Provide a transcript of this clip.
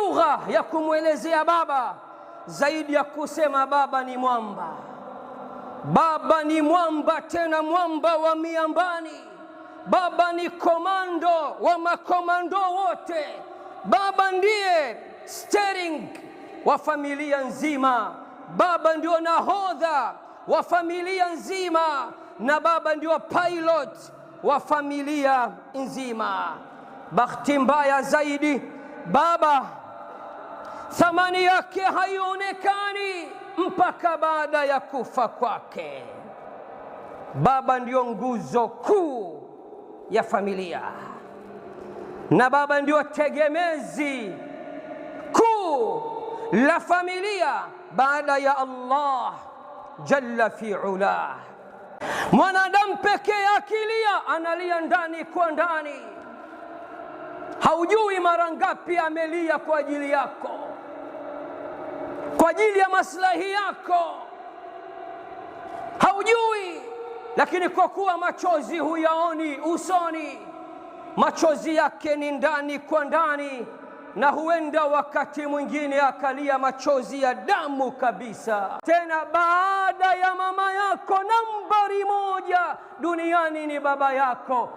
lugha ya kumwelezea baba zaidi ya kusema baba ni mwamba. Baba ni mwamba, tena mwamba wa miambani. Baba ni komando wa makomando wote. Baba ndiye steering wa familia nzima. Baba ndio nahodha wa familia nzima, na baba ndio pilot wa familia nzima. Bahati mbaya zaidi, baba thamani yake haionekani mpaka baada ya kufa kwake. Baba ndio nguzo kuu ya familia, na baba ndio tegemezi kuu la familia baada ya Allah jalla fi ula. Mwanadamu pekee akilia analia ndani kwa ndani. Haujui mara ngapi amelia kwa ajili yako, kwa ajili ya maslahi yako, haujui. Lakini kwa kuwa machozi huyaoni usoni, machozi yake ni ndani kwa ndani, na huenda wakati mwingine akalia machozi ya damu kabisa. Tena baada ya mama yako, nambari moja duniani ni baba yako.